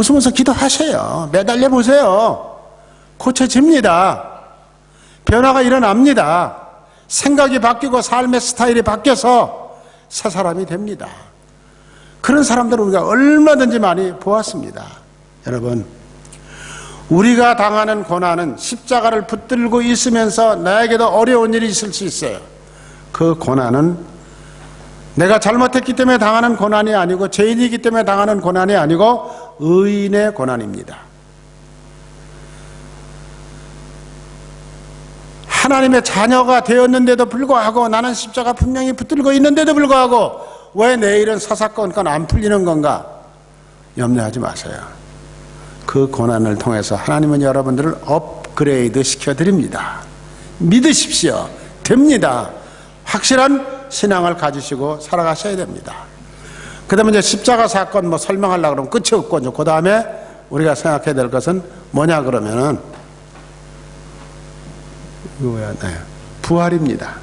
웃으면서 기도하세요. 매달려 보세요. 고쳐집니다. 변화가 일어납니다. 생각이 바뀌고 삶의 스타일이 바뀌어서 새 사람이 됩니다. 그런 사람들을 우리가 얼마든지 많이 보았습니다. 여러분, 우리가 당하는 고난은 십자가를 붙들고 있으면서 나에게도 어려운 일이 있을 수 있어요. 그 고난은 내가 잘못했기 때문에 당하는 고난이 아니고 죄인이기 때문에 당하는 고난이 아니고 의인의 고난입니다. 하나님의 자녀가 되었는데도 불구하고 나는 십자가 분명히 붙들고 있는데도 불구하고 왜 내일은 사사건건 안 풀리는 건가? 염려하지 마세요. 그 고난을 통해서 하나님은 여러분들을 업그레이드 시켜드립니다. 믿으십시오. 됩니다. 확실한 신앙을 가지시고 살아가셔야 됩니다. 그 다음에 이제 십자가 사건 뭐 설명하려고 그러면 끝이 없고, 그 다음에 우리가 생각해야 될 것은 뭐냐 그러면은, 부활입니다.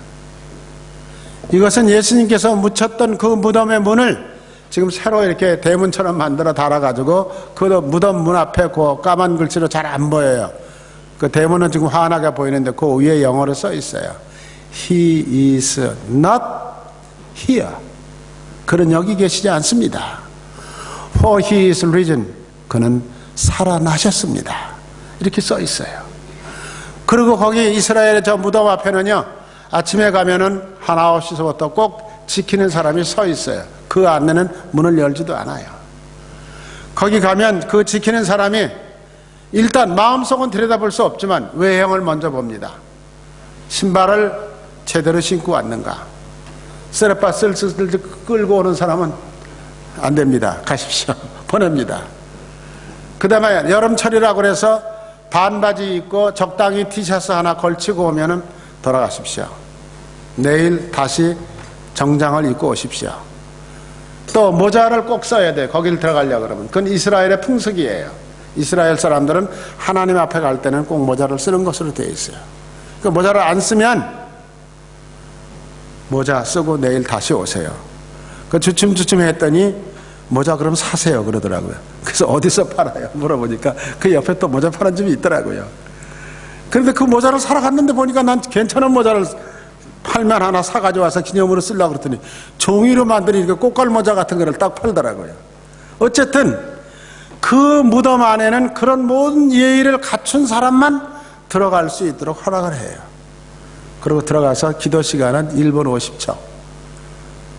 이것은 예수님께서 묻혔던 그 무덤의 문을 지금 새로 이렇게 대문처럼 만들어 달아가지고 그 무덤 문 앞에 그 까만 글씨로 잘 안 보여요. 그 대문은 지금 환하게 보이는데 그 위에 영어로 써 있어요. He is not here. 그는 여기 계시지 않습니다. For he is risen. 그는 살아나셨습니다. 이렇게 써 있어요. 그리고 거기 이스라엘의 저 무덤 앞에는요, 아침에 가면은 하나 없이서부터 꼭 지키는 사람이 서 있어요. 그 안에는 문을 열지도 않아요. 거기 가면 그 지키는 사람이 일단 마음속은 들여다볼 수 없지만 외형을 먼저 봅니다. 신발을 제대로 신고 왔는가? 쓰레빠 쓸쓸 끌고 오는 사람은 안 됩니다. 가십시오. 보냅니다. 그 다음에 여름철이라고 그래서 반바지 입고 적당히 티셔츠 하나 걸치고 오면은 돌아가십시오. 내일 다시 정장을 입고 오십시오. 또 모자를 꼭 써야 돼요. 거길 들어가려고 그러면. 그건 이스라엘의 풍습이에요. 이스라엘 사람들은 하나님 앞에 갈 때는 꼭 모자를 쓰는 것으로 되어 있어요. 그 모자를 안 쓰면 모자 쓰고 내일 다시 오세요. 그 주춤주춤 했더니 모자 그럼 사세요 그러더라고요. 그래서 어디서 팔아요? 물어보니까 그 옆에 또 모자 파는 집이 있더라고요. 그런데 그 모자를 사러 갔는데 보니까 난 괜찮은 모자를 팔면 하나 사가지고 와서 기념으로 쓰려고 그랬더니 종이로 만든 이렇게 꽃갈모자 같은 거를 딱 팔더라고요. 어쨌든 그 무덤 안에는 그런 모든 예의를 갖춘 사람만 들어갈 수 있도록 허락을 해요. 그리고 들어가서 기도 시간은 1분 50초.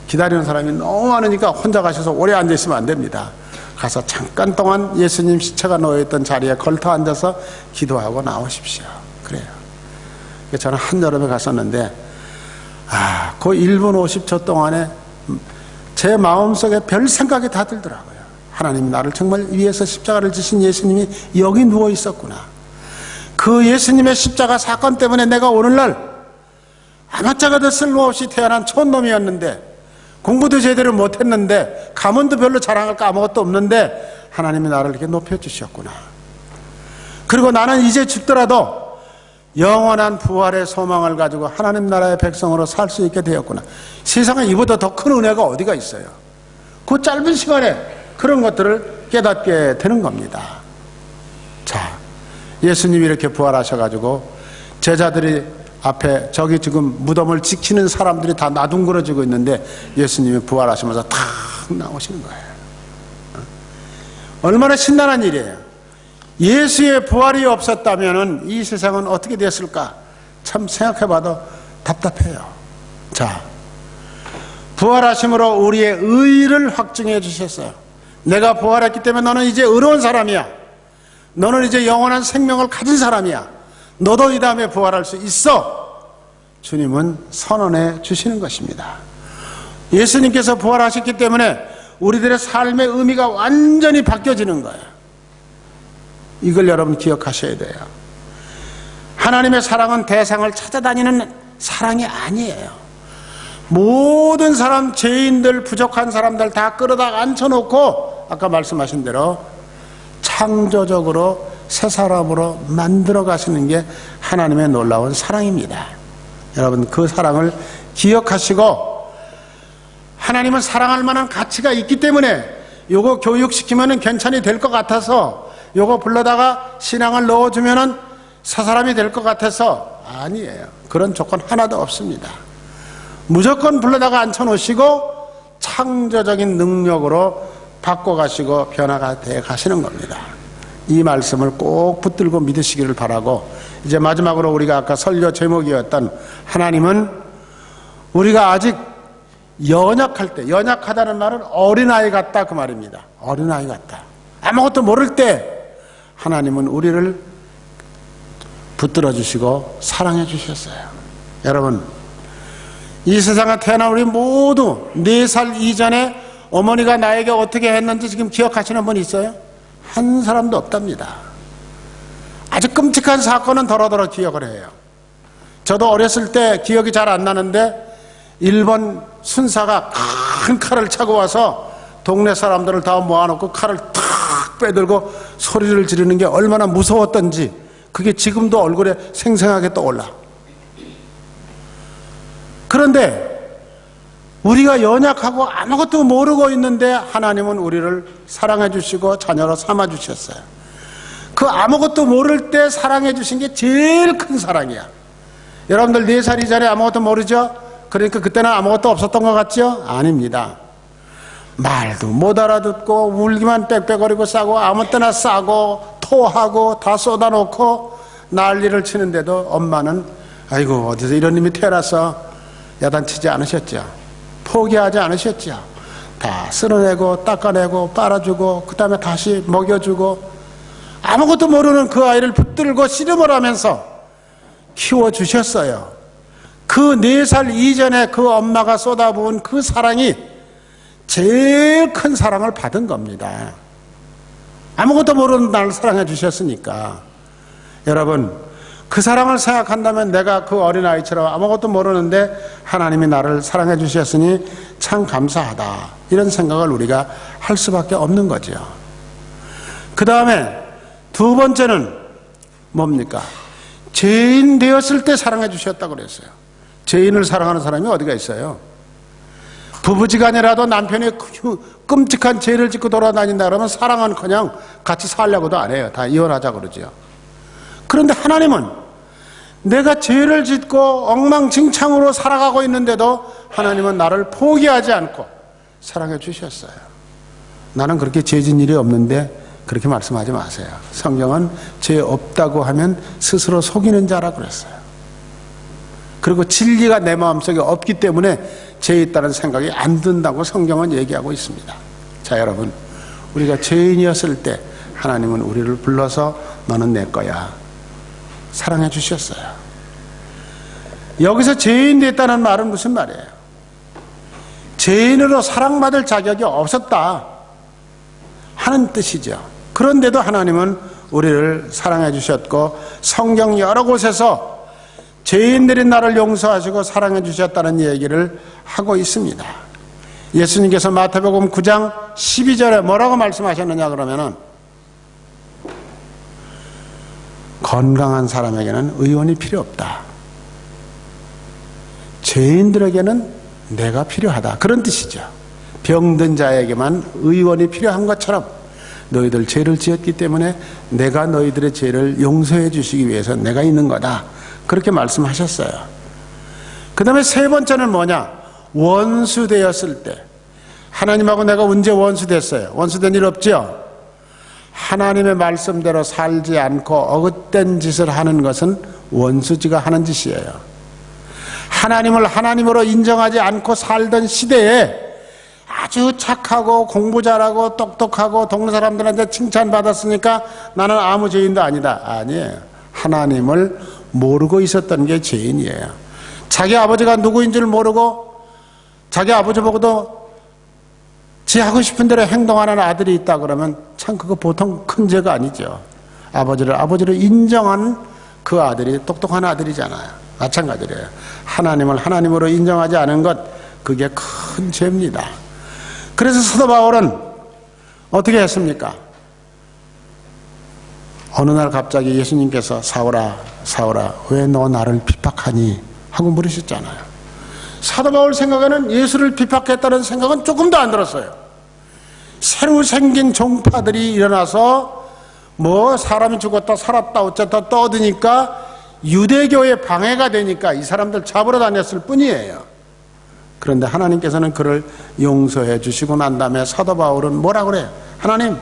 기다리는 사람이 너무 많으니까 혼자 가셔서 오래 앉아있으면 안 됩니다. 가서 잠깐 동안 예수님 시체가 놓여있던 자리에 걸터 앉아서 기도하고 나오십시오. 그래요. 저는 한여름에 갔었는데 그 1분 50초 동안에 제 마음속에 별 생각이 다 들더라고요. 하나님이 나를 정말 위해서 십자가를 지신 예수님이 여기 누워 있었구나. 그 예수님의 십자가 사건 때문에 내가 오늘날 아무짝에도 쓸모없이 태어난 촌놈이었는데 공부도 제대로 못했는데 가문도 별로 자랑할 거 아무것도 없는데 하나님이 나를 이렇게 높여주셨구나. 그리고 나는 이제 죽더라도 영원한 부활의 소망을 가지고 하나님 나라의 백성으로 살 수 있게 되었구나. 세상에 이보다 더 큰 은혜가 어디가 있어요. 그 짧은 시간에 그런 것들을 깨닫게 되는 겁니다. 자, 예수님이 이렇게 부활하셔가지고 제자들이 앞에 저기 지금 무덤을 지키는 사람들이 다 나둥그러지고 있는데 예수님이 부활하시면서 탁 나오시는 거예요. 얼마나 신나는 일이에요. 예수의 부활이 없었다면 이 세상은 어떻게 됐을까? 참 생각해봐도 답답해요. 자, 부활하심으로 우리의 의를 확증해 주셨어요. 내가 부활했기 때문에 너는 이제 의로운 사람이야. 너는 이제 영원한 생명을 가진 사람이야. 너도 이 다음에 부활할 수 있어. 주님은 선언해 주시는 것입니다. 예수님께서 부활하셨기 때문에 우리들의 삶의 의미가 완전히 바뀌어지는 거예요. 이걸 여러분 기억하셔야 돼요. 하나님의 사랑은 대상을 찾아다니는 사랑이 아니에요. 모든 사람, 죄인들, 부족한 사람들 다 끌어다 앉혀놓고 아까 말씀하신 대로 창조적으로 새 사람으로 만들어 가시는 게 하나님의 놀라운 사랑입니다. 여러분 그 사랑을 기억하시고 하나님은 사랑할 만한 가치가 있기 때문에 요거 교육시키면은 괜찮이 될 것 같아서 요거 불러다가 신앙을 넣어주면은 사 사람이 될 것 같아서 아니에요. 그런 조건 하나도 없습니다. 무조건 불러다가 앉혀놓으시고 창조적인 능력으로 바꿔가시고 변화가 돼 가시는 겁니다. 이 말씀을 꼭 붙들고 믿으시기를 바라고, 이제 마지막으로 우리가 아까 설교 제목이었던 하나님은 우리가 아직 연약할 때, 연약하다는 말은 어린아이 같다 그 말입니다. 어린아이 같다. 아무것도 모를 때 하나님은 우리를 붙들어 주시고 사랑해 주셨어요. 여러분, 이 세상에 태어난 우리 모두 4살 이전에 어머니가 나에게 어떻게 했는지 지금 기억하시는 분 있어요? 한 사람도 없답니다. 아주 끔찍한 사건은 더러더러 기억을 해요. 저도 어렸을 때 기억이 잘 안 나는데 일본 순사가 큰 칼을 차고 와서 동네 사람들을 다 모아놓고 칼을 탁 빼들고 소리를 지르는 게 얼마나 무서웠던지 그게 지금도 얼굴에 생생하게 떠올라. 그런데 우리가 연약하고 아무것도 모르고 있는데 하나님은 우리를 사랑해 주시고 자녀로 삼아 주셨어요. 그 아무것도 모를 때 사랑해 주신 게 제일 큰 사랑이야. 여러분들 4살 이전에 아무것도 모르죠? 그러니까 그때는 아무것도 없었던 것 같죠? 아닙니다. 말도 못 알아듣고 울기만 빽빽거리고 싸고 아무 때나 싸고 토하고 다 쏟아놓고 난리를 치는데도 엄마는 아이고 어디서 이런 놈이 태어나서 야단치지 않으셨죠? 포기하지 않으셨죠? 다 쓸어내고 닦아내고 빨아주고 그 다음에 다시 먹여주고 아무것도 모르는 그 아이를 붙들고 씨름을 하면서 키워주셨어요. 그 4살 이전에 그 엄마가 쏟아부은 그 사랑이 제일 큰 사랑을 받은 겁니다. 아무것도 모르는 나를 사랑해 주셨으니까. 여러분, 그 사랑을 생각한다면 내가 그 어린아이처럼 아무것도 모르는데 하나님이 나를 사랑해 주셨으니 참 감사하다, 이런 생각을 우리가 할 수밖에 없는 거죠. 그 다음에 2번째는 뭡니까? 죄인 되었을 때 사랑해 주셨다고 그랬어요. 죄인을 사랑하는 사람이 어디가 있어요? 부부지간이라도 남편이 끔찍한 죄를 짓고 돌아다닌다 그러면 사랑은 그냥 같이 살려고도 안 해요. 다 이혼하자 그러죠. 그런데 하나님은 내가 죄를 짓고 엉망진창으로 살아가고 있는데도 하나님은 나를 포기하지 않고 사랑해 주셨어요. 나는 그렇게 죄 진 일이 없는데 그렇게 말씀하지 마세요. 성경은 죄 없다고 하면 스스로 속이는 자라 그랬어요. 그리고 진리가 내 마음속에 없기 때문에 죄 있다는 생각이 안 든다고 성경은 얘기하고 있습니다. 자, 여러분, 우리가 죄인이었을 때 하나님은 우리를 불러서 너는 내 거야 사랑해 주셨어요. 여기서 죄인 됐다는 말은 무슨 말이에요? 죄인으로 사랑받을 자격이 없었다 하는 뜻이죠. 그런데도 하나님은 우리를 사랑해 주셨고 성경 여러 곳에서 죄인들이 나를 용서하시고 사랑해 주셨다는 얘기를 하고 있습니다. 예수님께서 마태복음 9장 12절에 뭐라고 말씀하셨느냐 그러면은 건강한 사람에게는 의원이 필요 없다. 죄인들에게는 내가 필요하다. 그런 뜻이죠. 병든 자에게만 의원이 필요한 것처럼 너희들 죄를 지었기 때문에 내가 너희들의 죄를 용서해 주시기 위해서 내가 있는 거다. 그렇게 말씀하셨어요. 그 다음에 3번째는 뭐냐? 원수 되었을 때. 하나님하고 내가 언제 원수 됐어요? 원수 된 일 없죠? 하나님의 말씀대로 살지 않고 어긋된 짓을 하는 것은 원수지가 하는 짓이에요. 하나님을 하나님으로 인정하지 않고 살던 시대에 아주 착하고 공부 잘하고 똑똑하고 동네 사람들한테 칭찬받았으니까 나는 아무 죄인도 아니다. 아니에요. 하나님을 모르고 있었던 게 죄인이에요. 자기 아버지가 누구인 줄 모르고 자기 아버지 보고도 지 하고 싶은 대로 행동하는 아들이 있다 그러면 참 그거 보통 큰 죄가 아니죠. 아버지를 아버지로 인정하는 그 아들이 똑똑한 아들이잖아요. 마찬가지예요. 하나님을 하나님으로 인정하지 않은 것, 그게 큰 죄입니다. 그래서 사도 바울은 어떻게 했습니까? 어느 날 갑자기 예수님께서 사울아 사울아 왜 너 나를 핍박하니 하고 물으셨잖아요. 사도 바울 생각에는 예수를 핍박했다는 생각은 조금도 안 들었어요. 새로 생긴 종파들이 일어나서 뭐 사람이 죽었다 살았다 어쨌다 떠드니까 유대교의 방해가 되니까 이 사람들 잡으러 다녔을 뿐이에요. 그런데 하나님께서는 그를 용서해 주시고 난 다음에 사도 바울은 뭐라 그래요? 하나님,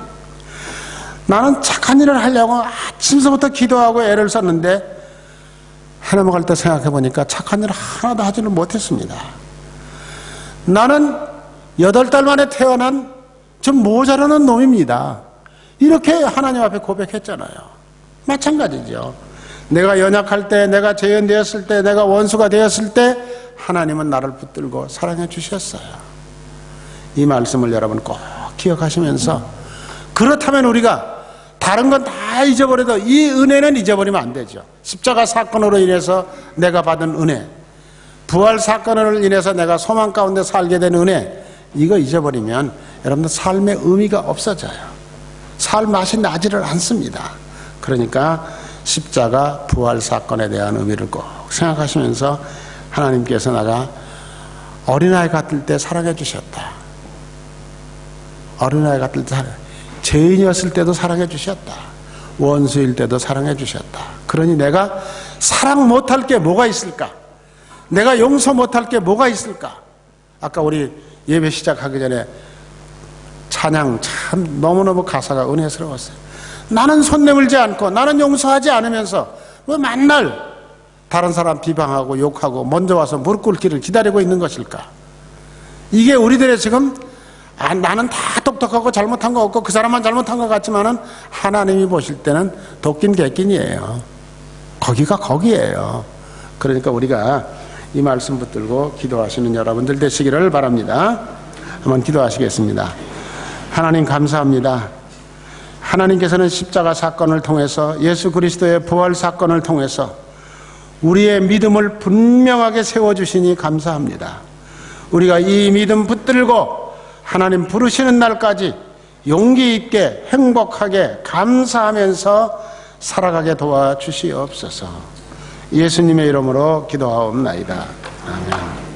나는 착한 일을 하려고 아침서부터 기도하고 애를 썼는데 하나님 갈 때 생각해 보니까 착한 일을 하나도 하지는 못했습니다. 나는 8달 만에 태어난 좀 모자라는 놈입니다. 이렇게 하나님 앞에 고백했잖아요. 마찬가지죠. 내가 연약할 때, 내가 재현되었을 때, 내가 원수가 되었을 때 하나님은 나를 붙들고 사랑해 주셨어요. 이 말씀을 여러분 꼭 기억하시면서, 그렇다면 우리가 다른 건 다 잊어버려도 이 은혜는 잊어버리면 안 되죠. 십자가 사건으로 인해서 내가 받은 은혜, 부활 사건으로 인해서 내가 소망 가운데 살게 된 은혜, 이거 잊어버리면 여러분들 삶의 의미가 없어져요. 삶 맛이 나지를 않습니다. 그러니까 십자가 부활 사건에 대한 의미를 꼭 생각하시면서 하나님께서 나가 어린아이 같을 때 사랑해 주셨다. 어린아이 같을 때 죄인이었을 때도 사랑해 주셨다. 원수일 때도 사랑해 주셨다. 그러니 내가 사랑 못할 게 뭐가 있을까? 내가 용서 못할 게 뭐가 있을까? 아까 우리 예배 시작하기 전에 찬양 참 너무너무 가사가 은혜스러웠어요. 나는 손 내밀지 않고 나는 용서하지 않으면서 왜 맨날 다른 사람 비방하고 욕하고 먼저 와서 무릎 꿇기를 기다리고 있는 것일까? 이게 우리들의 지금 나는 다 똑똑하고 잘못한 거 없고 그 사람만 잘못한 것 같지만은 하나님이 보실 때는 도끼는 개끼니에요. 거기가 거기에요. 그러니까 우리가 이 말씀 붙들고 기도하시는 여러분들 되시기를 바랍니다. 한번 기도하시겠습니다. 하나님 감사합니다. 하나님께서는 십자가 사건을 통해서 예수 그리스도의 부활 사건을 통해서 우리의 믿음을 분명하게 세워주시니 감사합니다. 우리가 이 믿음 붙들고 하나님 부르시는 날까지 용기 있게 행복하게 감사하면서 살아가게 도와주시옵소서. 예수님의 이름으로 기도하옵나이다. 아멘.